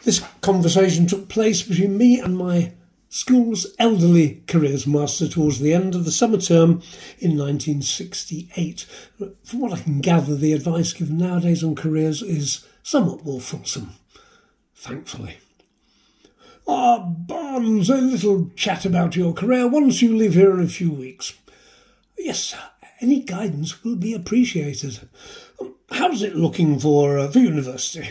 This conversation took place between me and my school's elderly careers master towards the end of the summer term in 1968. From what I can gather, the advice given nowadays on careers is somewhat more fulsome, thankfully. Barnes, a little chat about your career once you leave here in a few weeks. Yes, sir. Any guidance will be appreciated. How's it looking for university?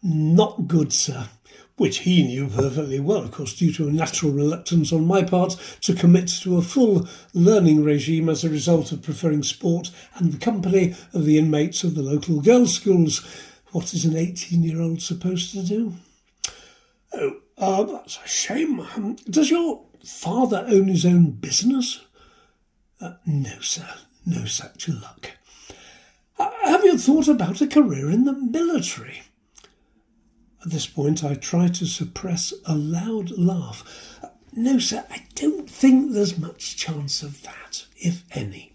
Not good, sir. Which he knew perfectly well, of course, due to a natural reluctance on my part to commit to a full learning regime as a result of preferring sport and the company of the inmates of the local girls' schools. What is an 18-year-old supposed to do? Oh, that's a shame. Does your father own his own business? No, sir. No such luck. Have you thought about a career in the military? At this point, I tried to suppress a loud laugh. No, sir, I don't think there's much chance of that, if any.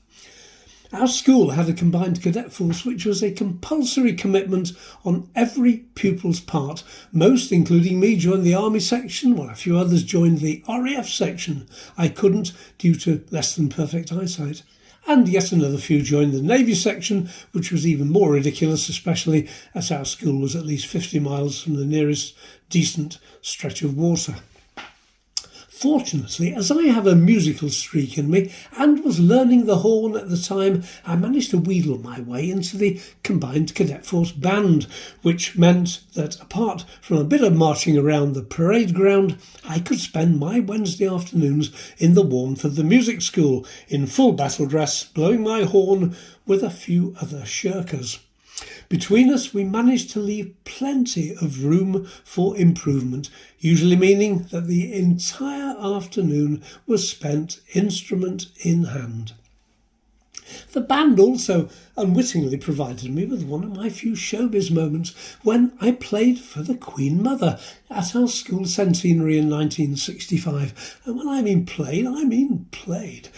Our school had a combined cadet force, which was a compulsory commitment on every pupil's part. Most, including me, joined the Army section, while a few others joined the RAF section. I couldn't, due to less than perfect eyesight. And yet another few joined the Navy section, which was even more ridiculous, especially as our school was at least 50 miles from the nearest decent stretch of water. Fortunately, as I have a musical streak in me and was learning the horn at the time, I managed to wheedle my way into the Combined Cadet Force band, which meant that apart from a bit of marching around the parade ground, I could spend my Wednesday afternoons in the warmth of the music school, in full battle dress, blowing my horn with a few other shirkers. Between us, we managed to leave plenty of room for improvement, usually meaning that the entire afternoon was spent instrument in hand. The band also unwittingly provided me with one of my few showbiz moments when I played for the Queen Mother at our school centenary in 1965. And when I mean played, I mean played.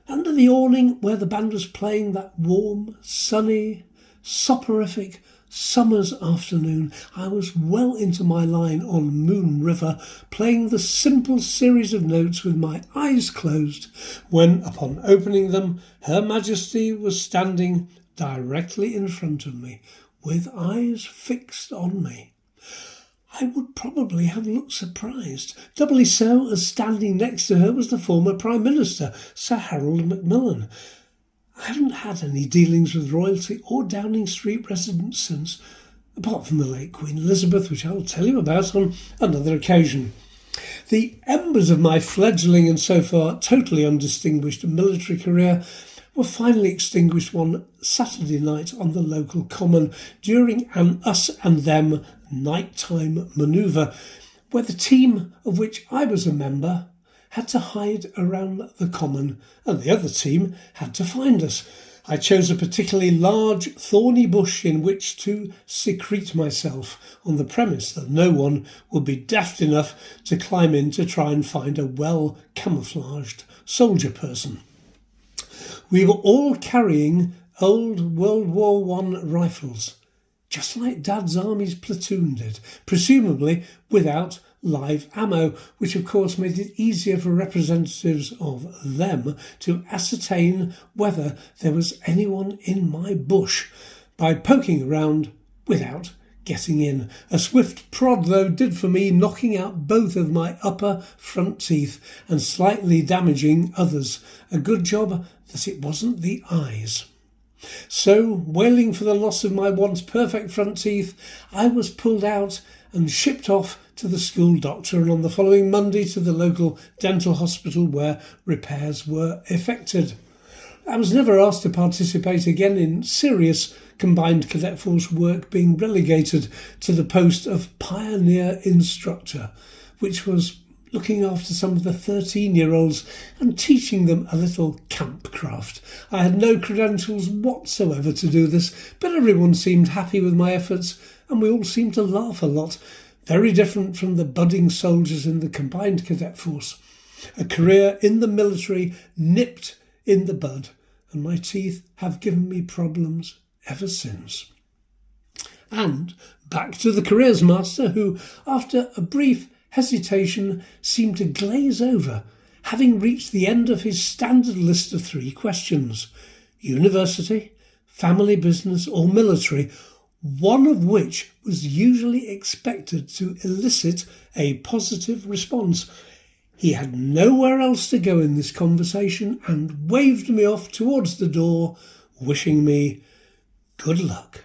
Under the awning where the band was playing that warm, sunny, soporific summer's afternoon, I was well into my line on Moon River, playing the simple series of notes with my eyes closed, when, upon opening them, Her Majesty was standing directly in front of me, with eyes fixed on me. I would probably have looked surprised, doubly so as standing next to her was the former Prime Minister, Sir Harold Macmillan. I haven't had any dealings with royalty or Downing Street residents since, apart from the late Queen Elizabeth, which I'll tell you about on another occasion. The embers of my fledgling and so far totally undistinguished military career were finally extinguished one Saturday night on the local common during an us and them nighttime manoeuvre, where the team of which I was a member had to hide around the common, and the other team had to find us. I chose a particularly large, thorny bush in which to secrete myself, on the premise that no one would be daft enough to climb in to try and find a well-camouflaged soldier person. We were all carrying old World War I rifles, just like Dad's Army's platoon did, presumably without live ammo, which of course made it easier for representatives of them to ascertain whether there was anyone in my bush by poking around without getting in. A swift prod, though, did for me, knocking out both of my upper front teeth and slightly damaging others. A good job that it wasn't the eyes. So, wailing for the loss of my once perfect front teeth, I was pulled out and shipped off to the school doctor, and on the following Monday to the local dental hospital where repairs were effected. I was never asked to participate again in serious Combined Cadet Force work, being relegated to the post of pioneer instructor, which was looking after some of the 13-year-olds and teaching them a little campcraft. I had no credentials whatsoever to do this, but everyone seemed happy with my efforts, and we all seemed to laugh a lot. Very different from the budding soldiers in the Combined Cadet Force. A career in the military nipped in the bud, and my teeth have given me problems ever since. And Back to the careers master, who, after a brief hesitation, seemed to glaze over, having reached the end of his standard list of 3 questions: university, family business or military, one of which was usually expected to elicit a positive response. He had nowhere else to go in this conversation and waved me off towards the door, wishing me good luck.